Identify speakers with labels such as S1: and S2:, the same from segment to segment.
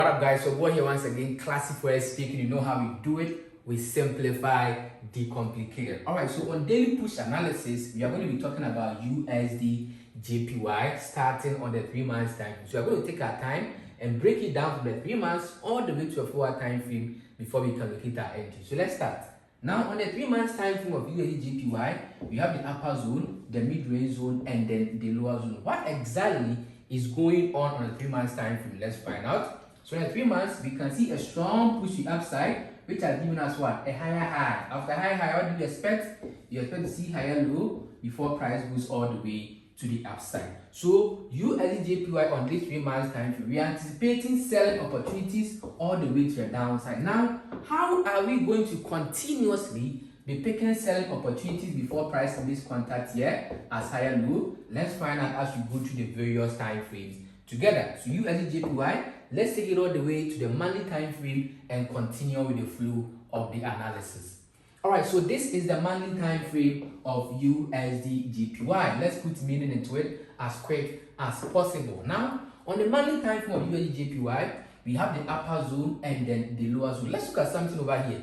S1: What up, guys? So we're here once again, classic way of speaking. You know how we do it. We simplify, decomplicate. All right, so on daily push analysis, we are going to be talking about USDJPY starting on the 3 months time. So we're going to take our time and break it down from the 3 months all the way to a 4-hour time frame before we calculate our entry. So let's start. Now on the 3 months time frame of USDJPY, we have the upper zone, the mid-range zone, and then the lower zone. What exactly is going on the 3 months time frame? Let's find out. So in 3 months, we can see a strong push to the upside, which has given us what? A higher high. After higher high, what do you expect? You expect to see higher low before price goes all the way to the upside. So USDJPY on this 3 months time frame, we are anticipating selling opportunities all the way to the downside. Now, how are we going to continuously be picking selling opportunities before price comes contact here as higher low? Let's find out as we go through the various time frames together. So USDJPY, let's take it all the way to the monthly time frame and continue with the flow of the analysis. All right, so this is the monthly time frame of USDJPY. Let's put meaning into it as quick as possible. Now, on the monthly time frame of USDJPY, we have the upper zone and then the lower zone. Let's look at something over here.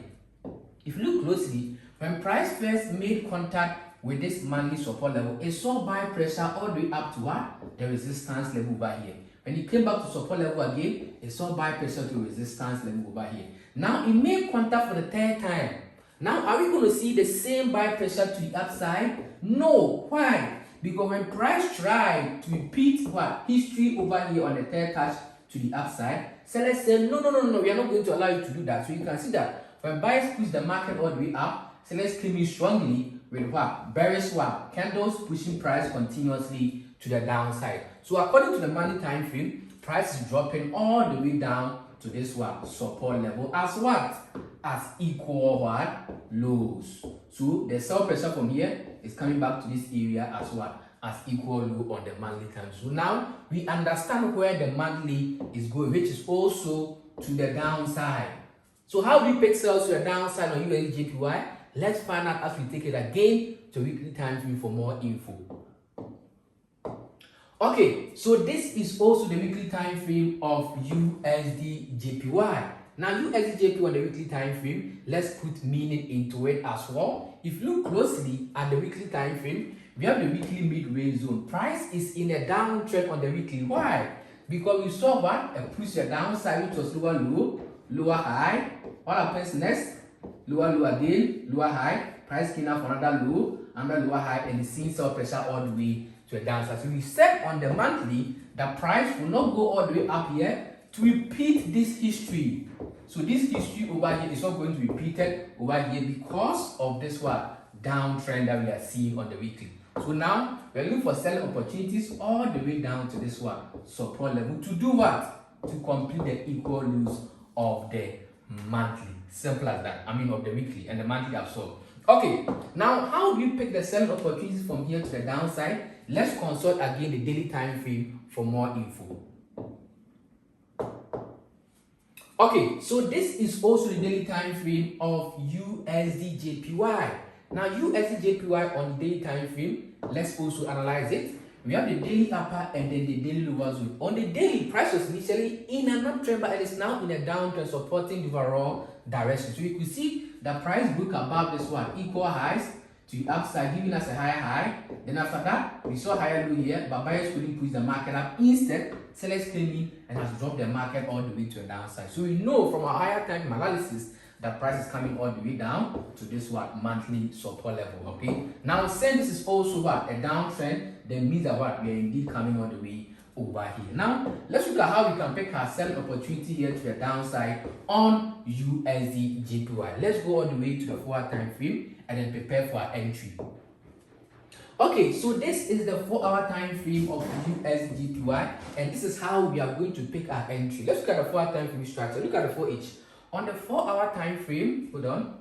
S1: If you look closely, when price first made contact with this monthly support level, it saw buy pressure all the way up to what? The resistance level over here. When it came back to support level again, it saw buy pressure to resistance level over here. Now it made contact for the third time. Now are we going to see the same buy pressure to the upside? No. Why? Because when price tried to repeat what? History over here on the third touch to the upside, sellers said, no, we are not going to allow you to do that. So you can see that when buyers push the market all the way up, sellers came in strongly with what? Bearish what? Candles pushing price continuously to the downside. So according to the monthly time frame, price is dropping all the way down to this what? Support level as what? As equal what? Lows. So the sell pressure from here is coming back to this area as what? As equal low on the monthly time. So now we understand where the monthly is going, which is also to the downside. So how do we pick sales to the downside on USDJPY? Let's find out as we take it again to weekly time frame for more info. Okay, so this is also the weekly time frame of USDJPY. Now USDJPY on the weekly time frame, let's put meaning into it as well. If you look closely at the weekly time frame, we have the weekly mid-range zone. Price is in a downtrend on the weekly. Why? Because we saw what? A push the downside, which was lower low, lower high. What happens next? Lower low again, lower high. Price came out for another low, lower high, and the same sell pressure all the way to the downside. So we said on the monthly that price will not go all the way up here to repeat this history. So this history over here is not going to be repeated over here because of this what? Downtrend that we are seeing on the weekly. So now we are looking for selling opportunities all the way down to this what? Support level. To do what? To complete the equal lows of the monthly. Simple as that. I mean of the weekly and the monthly absorb. Okay, now how do you pick the selling opportunities from here to the downside? Let's consult again the daily time frame for more info. Okay, so this is also the daily time frame of USDJPY. Now USDJPY on the daily time frame, let's also analyze it. We have the daily upper and then the daily lower zone. On the daily, price was initially in an uptrend, but it is now in a downtrend, supporting the overall direction. So you could see the price broke above this one, equal highs to the upside, giving us a higher high. Then after that, we saw higher low here, but buyers couldn't push the market up. Instead, sellers came in and has dropped the market all the way to the downside. So we know from our higher time analysis that price is coming all the way down to this what? Monthly support level. Okay. Now since this is also what? A downtrend, then means that what? We are indeed coming all the way over here. Now let's look at how we can pick our selling opportunity here to the downside on USDJPY. Let's go all the way to the 4-hour time frame and then prepare for our entry. Okay, so this is the 4-hour time frame of USDJPY, and this is how we are going to pick our entry. Let's look at the 4-hour time frame structure. Look at the 4H. On the 4-hour time frame, hold on.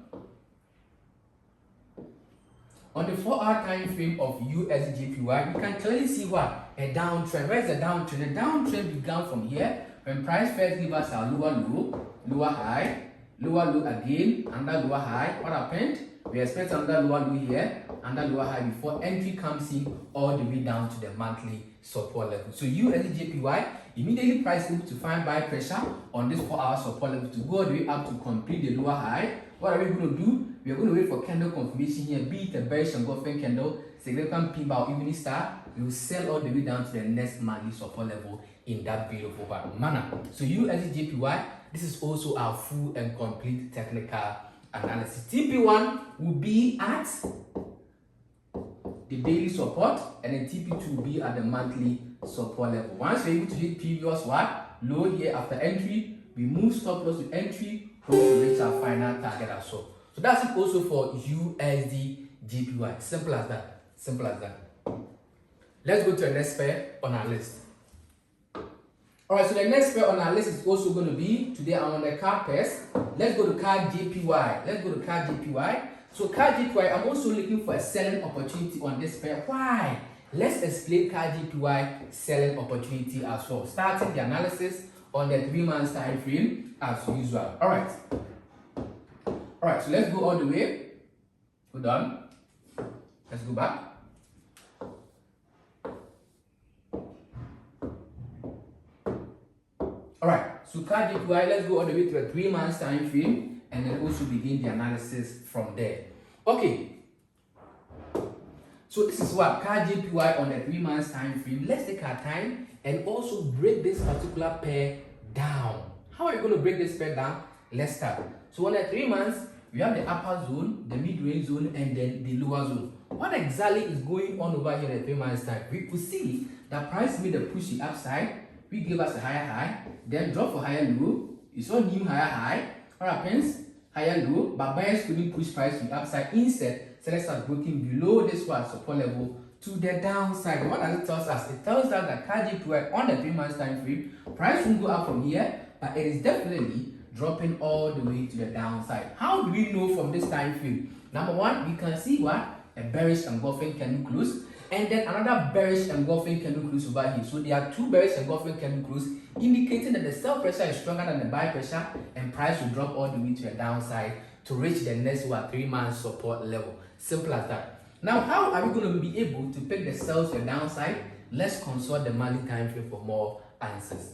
S1: On the 4-hour time frame of USDJPY, we can clearly see what? A downtrend. Where is the downtrend? The downtrend began from here when price first gave us our lower low, lower high, lower low again, another lower high. What happened? We expect another lower low here, another lower high before entry comes in all the way down to the monthly support level. So USDJPY, immediately price able to find buy pressure on this 4-hour support level to go all the way up to complete the lower high. What are we going to do? We are going to wait for candle confirmation here, be it a bearish engulfing candle, significant pin bar or evening star. We will sell all the way down to the next monthly support level in that beautiful manner. So USDJPY, this is also our full and complete technical analysis. TP1 will be at the daily support, and then TP2 will be at the monthly support level. Once you're able to hit previous low here after entry, we move stop loss to entry, hope to reach our final target as well. So that's it also for USDJPY. Simple as that. Simple as that. Let's go to the next pair on our list. Alright, so the next pair on our list is also going to be, today I'm on the card pairs. Let's go to CADJPY. Let's go to CADJPY. So CADJPY, I'm also looking for a selling opportunity on this pair. Why? Let's explain CADJPY selling opportunity as well. Starting the analysis on the 3 months time frame as usual. Alright. Alright, so let's go all the way. Hold on. Let's go back. Alright, so CADJPY, let's go all the way to a 3 months time frame and then also begin the analysis from there. Okay, so this is what CADJPY on the 3 months time frame. Let's take our time and also break this particular pair down. How are you going to break this pair down? Let's start. So on the 3 months, we have the upper zone, the mid-range zone, and then the lower zone. What exactly is going on over here in the 3 months time? We could see that price made a pushy upside. We gave us a higher high, then drop for higher low. You saw new higher high. What happens? Higher low, but buyers couldn't push price to the upside. Instead, sellers are broken below this one support level to the downside. What does it tell us? It tells us that CADJPY on the 3 months time frame, price won't go up from here, but it is definitely dropping all the way to the downside. How do we know from this time frame? Number one, we can see what? A bearish engulfing candle close, and then another bearish engulfing candle close over here. So there are two bearish engulfing candle close, indicating that the sell pressure is stronger than the buy pressure, and price will drop all the way to the downside to reach the next 3 months support level. Simple as that. Now, how are we going to be able to pick the sells to the downside? Let's consult the monthly time frame for more answers.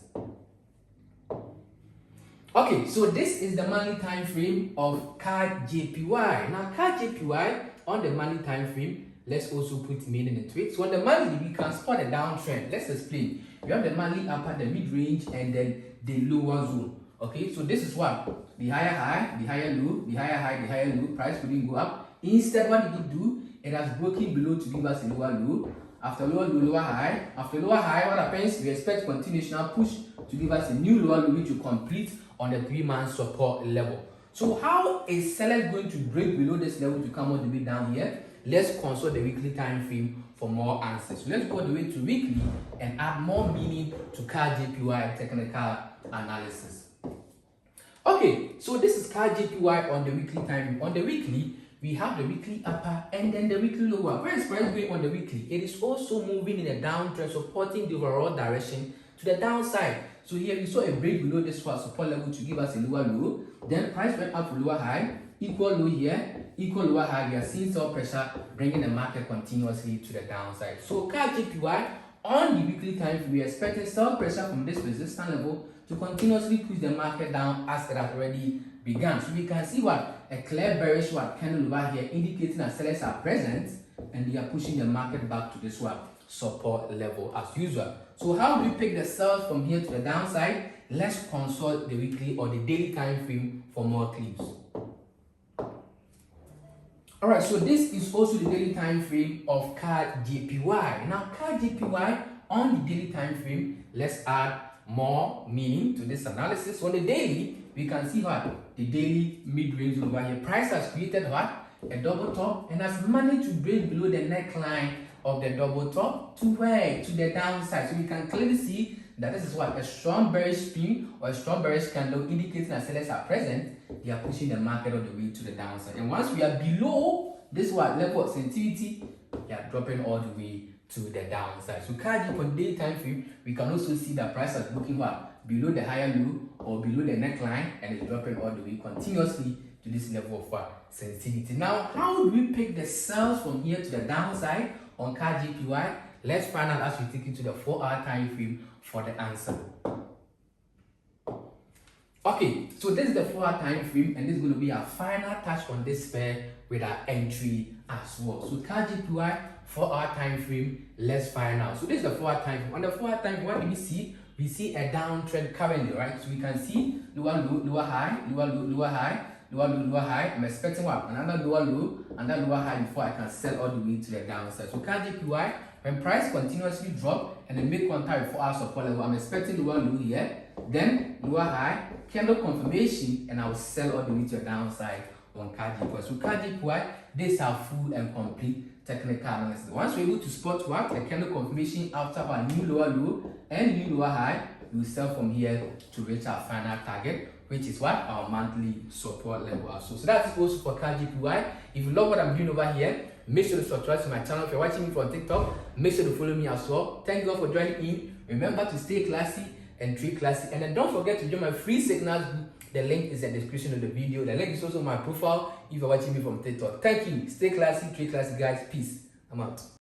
S1: Okay, so this is the monthly time frame of CADJPY. Now, CADJPY on the monthly time frame, let's also put meaning into it. So on the monthly, we can spot a downtrend. Let's explain. We have the monthly upper, the mid-range, and then the lower zone. Okay, so this is what? The higher high, the higher low, the higher high, the higher low. Price couldn't go up. Instead, what did it do? It has broken below to give us a lower low. After lower low, lower high. After lower high, what happens? We expect continuational push to give us a new lower low, which will complete on the 3 month support level. So how is seller going to break below this level to come all the way down here? Let's consult the weekly time frame for more answers. So let's go all the way to weekly and add more meaning to CADJPY technical analysis. Okay, so this is CADJPY on the weekly time frame. On the weekly, we have the weekly upper and then the weekly lower. Where is price going on the weekly? It is also moving in a downtrend, supporting the overall direction to the downside. So here we saw a break below this support level to give us a lower low. Then price went up to lower high, equal low here, equal lower high. We are seeing sell pressure bringing the market continuously to the downside. So CADJPY on the weekly time frame, we expect sell pressure from this resistance level to continuously push the market down as it has already begun. So we can see what? A clear bearish candle over here, indicating that sellers are present and they are pushing the market back to this support level as usual. So how do we pick the sells from here to the downside? Let's consult the weekly or the daily time frame for more clues. Alright, so this is also the daily time frame of CADJPY. Now CADJPY on the daily time frame, let's add more meaning to this analysis. On the daily, we can see what? The daily mid-range over here. Price has created what? A double top and has managed to break below the neckline of the double top to where? To the downside. So we can clearly see that this is what? A strong bearish spin or a strong bearish candle, indicating that sellers are present. They are pushing the market all the way to the downside. And once we are below this level of sensitivity, they are dropping all the way to the downside. So CADJPY on daily time frame, we can also see that price is looking what? Below the higher low or below the neckline, and it's dropping all the way continuously to this level of sensitivity. Now, how do we pick the sells from here to the downside on CADJPY? Let's find out as we take it to the 4-hour time frame for the answer. Okay, so this is the 4-hour time frame, and this is going to be our final touch on this pair with our entry as well. So CADJPY 4-hour time frame, let's find out. So this is the 4-hour time frame. On the 4-hour time frame, what do we see? We see a downtrend currently, right? So we can see lower low, lower high, lower low, lower high, lower low, lower high. I'm expecting what? Another lower low, another lower high before I can sell all the way to the downside. So CADJPY, when price continuously drop and then make contact with 4-hour support level, I'm expecting lower low here, then lower high, candle confirmation, and I will sell all the way to the downside on CADJPY. So CADJPY, this is our full and complete technical analysis. Once we're able to spot what a candle confirmation after our new lower low and new lower high, we will sell from here to reach our final target, which is what our monthly support level also. So that's also for CADJPY. If you love what I'm doing over here, make sure to subscribe to my channel. If you're watching me from TikTok, make sure to follow me as well. Thank you all for joining in. Remember to stay classy and trade classy, and then don't forget to join my free signals group. The link is in the description of the video. The link is also my profile if you're watching me from TikTok. Thank you. Stay classy, trade classy, guys. Peace. I'm out.